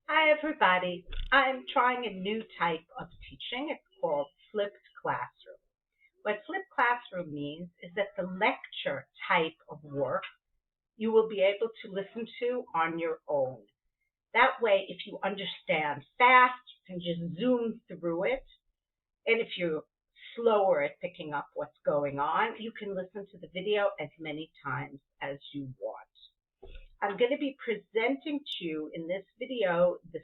Hi, everybody. I'm trying a new type of teaching. It's called flipped classroom. What flipped classroom means is that the lecture type of work you will be able to listen to on your own. That way, if you understand fast, you can just zoom through it. And if you're slower at picking up what's going on, you can listen to the video as many times as you want. I'm going to be presenting to you in this video the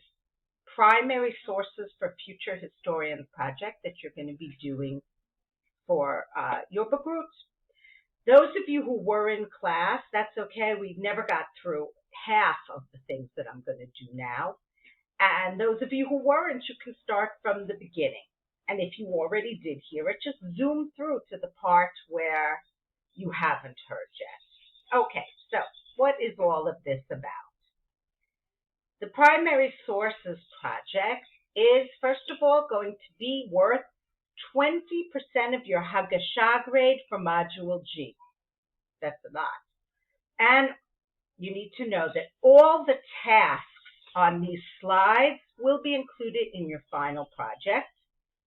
primary sources for Future Historian project that you're going to be doing for your Bagrut. Those of you who were in class, that's okay. We never got through half of the things that I'm going to do now. And those of you who weren't, you can start from the beginning. And if you already did hear it, just zoom through to the part where you haven't heard yet. Okay, so what is all of this about? The primary sources project is, first of all, going to be worth 20% of your Hagasha grade for Module G. That's a lot. And you need to know that all the tasks on these slides will be included in your final project.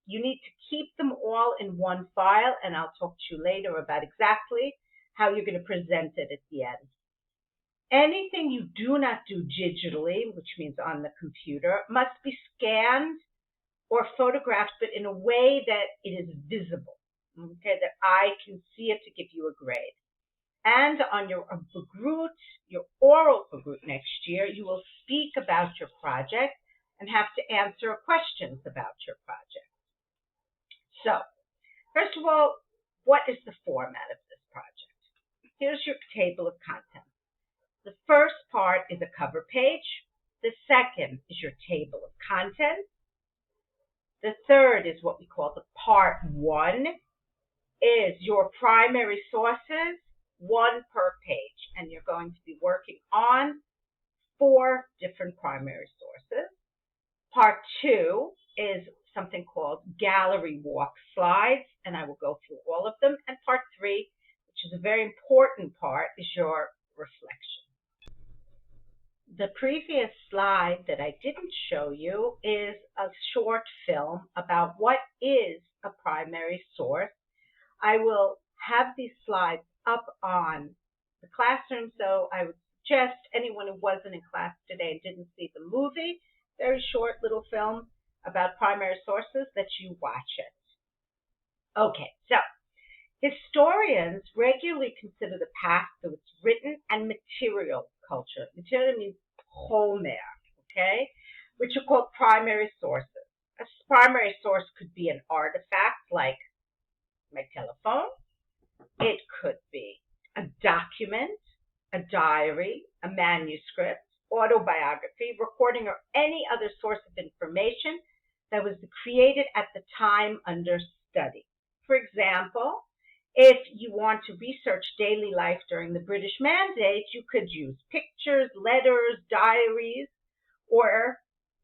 You need to keep them all in one file, and I'll talk to you later about exactly how you're going to present it at the end. Anything you do not do digitally, which means on the computer, must be scanned or photographed, but in a way that it is visible, okay, that I can see it to give you a grade. And on your Bagrut, your oral Bagrut next year, you will speak about your project and have to answer questions about your project. So, first of all, what is the format of this project? Here's your table of contents. The first part is a cover page. The second is your table of contents. The third is what we call the part one, is your primary sources, one per page. And you're going to be working on 4 different primary sources. Part two is something called gallery walk slides, and I will go through all of them. And part three, which is a very important part, is your reflection. The previous slide that I didn't show you is a short film about what is a primary source. I will have these slides up on the classroom, so I would suggest anyone who wasn't in class today and didn't see the movie, very short little film about primary sources, that you watch it. Okay, so historians regularly consider the past through its written and material culture. Material means chomer, okay, which are called primary sources. A primary source could be an artifact like my telephone. It could be a document, a diary, a manuscript, autobiography, recording, or any other source of information that was created at the time under study. For example, if you want to research daily life during the British Mandate, you could use pictures, letters, diaries, or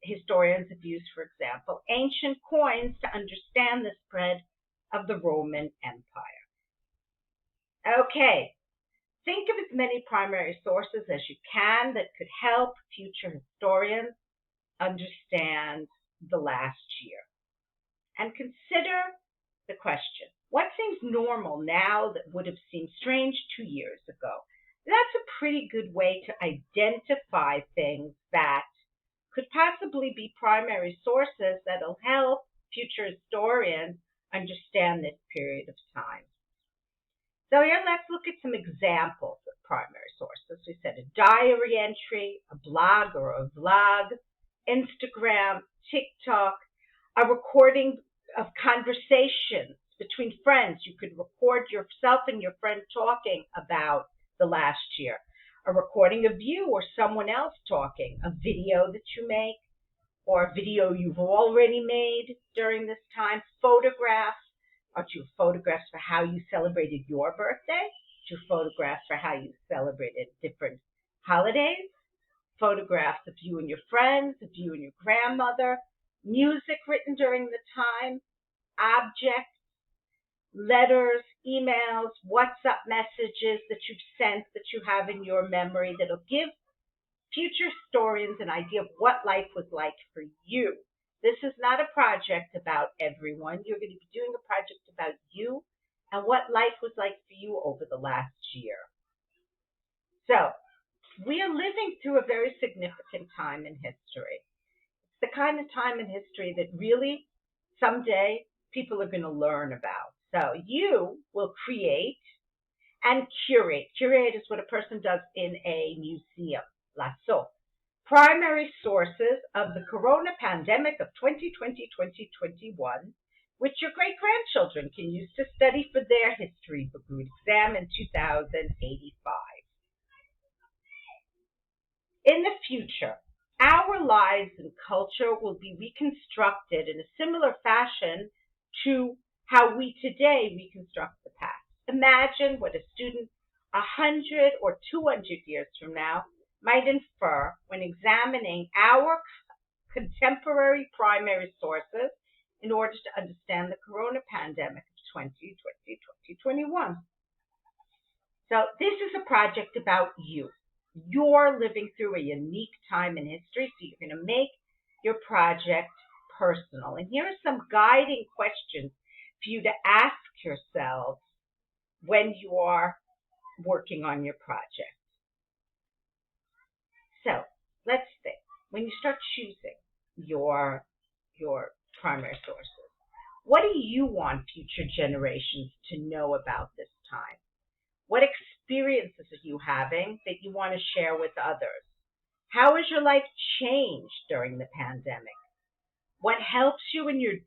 historians have used, for example, ancient coins to understand the spread of the Roman Empire. Okay, think of as many primary sources as you can that could help future historians understand the last year. And consider the question, what seems normal now that would have seemed strange 2 years ago? That's a pretty good way to identify things that could possibly be primary sources that'll help future historians understand this period of time. So here, let's look at some examples of primary sources. We said a diary entry, a blog or a vlog, Instagram, TikTok, a recording of conversations between friends. You could record yourself and your friend talking about the last year. A recording of you or someone else talking, a video that you make, or a video you've already made during this time, photographs. Are you photographs for how you celebrated your birthday? Do photographs for how you celebrated different holidays? Photographs of you and your friends, of you and your grandmother, music written during the time, objects, letters, emails, WhatsApp messages that you've sent that you have in your memory that'll give future historians an idea of what life was like for you. This is not a project about everyone. You're going to be doing a project about you and what life was like for you over the last year. So, we are living through a very significant time in history. It's the kind of time in history that really someday people are going to learn about. So, you will create and curate. Curate is what a person does in a museum. Lasso. Primary sources of the corona pandemic of 2020-2021, which your great grandchildren can use to study for their history book exam in 2085. In the future, our lives and culture will be reconstructed in a similar fashion to how we today reconstruct the past. Imagine what a student 100 or 200 years from now might infer when examining our contemporary primary sources in order to understand the corona pandemic of 2020-2021. So this is a project about you. You're living through a unique time in history, so you're going to make your project personal. And here are some guiding questions for you to ask yourself when you are working on your project. So let's think. When you start choosing your primary sources, what do you want future generations to know about this time? What experiences are you having that you want to share with others? How has your life changed during the pandemic? What helps you in your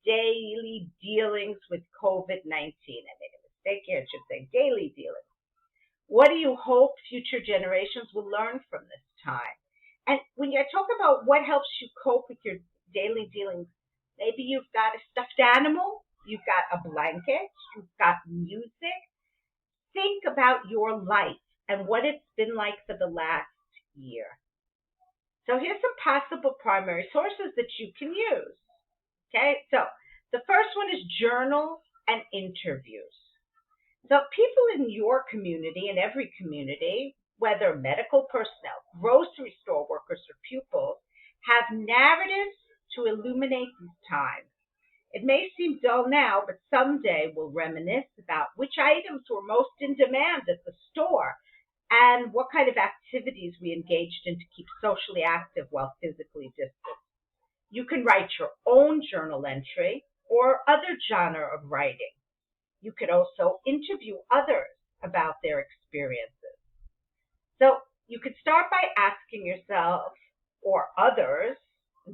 daily dealings with COVID-19? I made a mistake here. It should say daily dealings. What do you hope future generations will learn from this time? And when you talk about what helps you cope with your daily dealings, maybe you've got a stuffed animal, you've got a blanket, you've got music. Think about your life and what it's been like for the last year. So here's some possible primary sources that you can use. Okay, so the first one is journals and interviews. So people in your community, in every community, whether medical personnel, grocery store workers, or pupils, have narratives to illuminate these times. It may seem dull now, but someday we'll reminisce about which items were most in demand at the store and what kind of activities we engaged in to keep socially active while physically distant. You can write your own journal entry or other genre of writing. You could also interview others about their experiences. So you could start by asking yourself or others,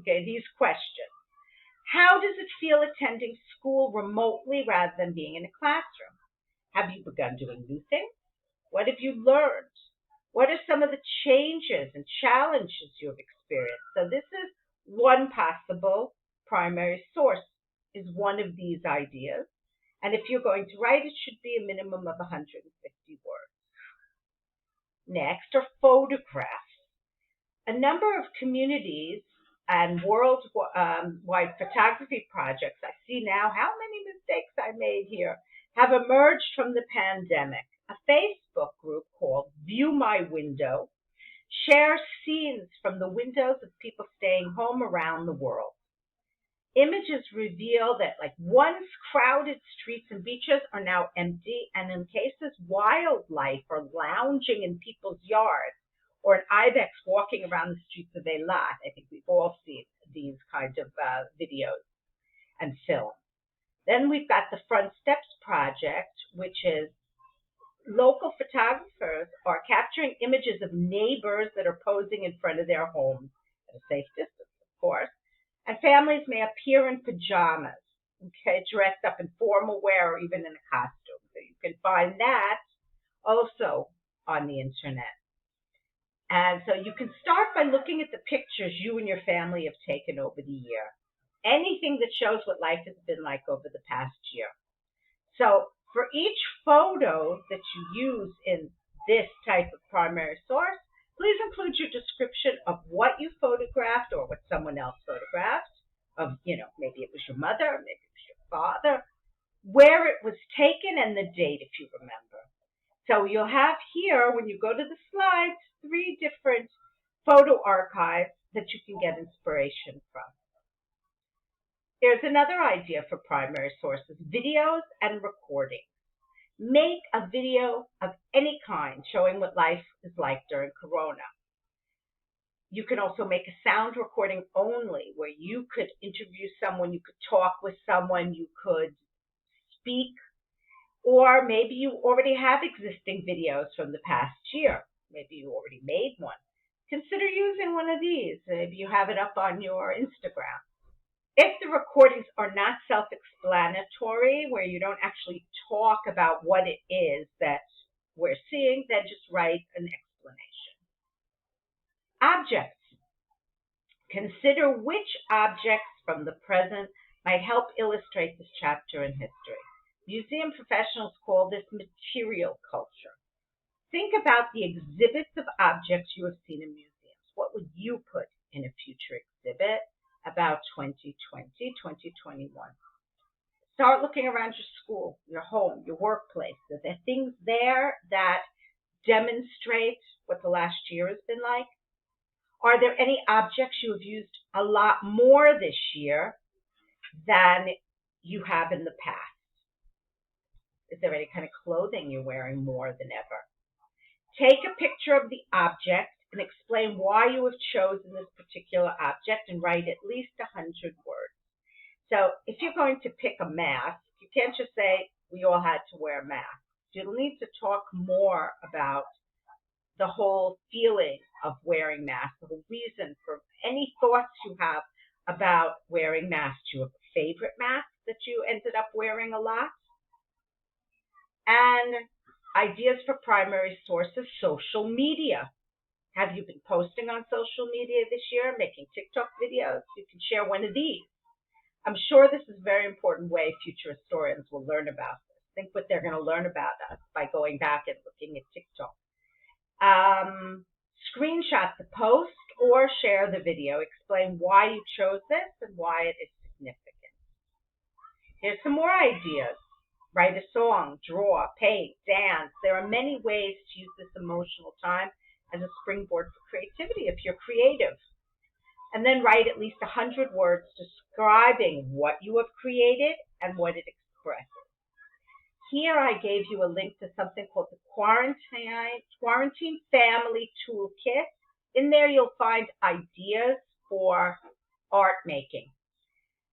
these questions. How does it feel attending school remotely rather than being in a classroom? Have you begun doing new things? What have you learned? What are some of the changes and challenges you have experienced? So this is one possible primary source, is one of these ideas. And if you're going to write, it should be a minimum of 150 words. Next are photographs. A number of communities and worldwide photography projects, I see now how many mistakes I made here, have emerged from the pandemic. A Facebook group called View My Window shares scenes from the windows of people staying home around the world. Images reveal that once crowded streets and beaches are now empty, and in cases wildlife are lounging in people's yards, or an ibex walking around the streets of Eilat. I think we've all seen these kinds of videos and films. Then we've got the Front Steps Project, which is local photographers are capturing images of neighbors that are posing in front of their homes at a safe distance, of course. And families may appear in pajamas, dressed up in formal wear or even in a costume. So you can find that also on the internet. And so you can start by looking at the pictures you and your family have taken over the year. Anything that shows what life has been like over the past year. So for each photo that you use in this type of primary source, please include your description of what you photographed or what someone else photographed. Maybe it was your mother, maybe it was your father, where it was taken, and the date if you remember. So you'll have here, when you go to the slides, 3 archives that you can get inspiration from. There's another idea for primary sources: videos and recordings. Make a video of any kind showing what life is like during Corona. You can also make a sound recording only, where you could interview someone, you could talk with someone, you could speak, or maybe you already have existing videos from the past year. Maybe you already made one. Consider using one of these. Maybe you have it up on your Instagram. If the recordings are not self-explanatory, where you don't actually talk about what it is that we're seeing, then just write an explanation. Objects. Consider which objects from the present might help illustrate this chapter in history. Museum professionals call this material culture. Think about the exhibits of objects you have seen in museums. What would you put in a future exhibit about 2020, 2021? Start looking around your school, your home, your workplace. Are there things there that demonstrate what the last year has been like? Are there any objects you have used a lot more this year than you have in the past? Is there any kind of clothing you're wearing more than ever? Take a picture of the object and explain why you have chosen this particular object, and write at least 100 words. So if you're going to pick a mask, you can't just say we all had to wear masks. You'll need to talk more about the whole feeling of wearing masks, the whole reason for any thoughts you have about wearing masks. Do you have a favorite mask that you ended up wearing a lot? And ideas for primary sources: social media. Have you been posting on social media this year, making TikTok videos? You can share one of these. I'm sure this is a very important way future historians will learn about this. Think what they're going to learn about us by going back and looking at TikTok. Screenshot the post or share the video. Explain why you chose this and why it is significant. Here's some more ideas. Write a song, draw, paint, dance. There are many ways to use this emotional time as a springboard for creativity if you're creative. And then write at least 100 words describing what you have created and what it expresses. Here I gave you a link to something called the Quarantine Family Toolkit. In there you'll find ideas for art making.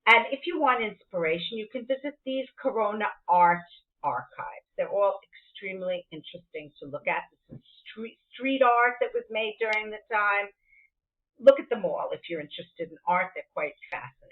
And if you want inspiration, you can visit these Corona art archives. They're all extremely interesting to look at. This is street art that was made during the time. Look at them all if you're interested in art. They're quite fascinating.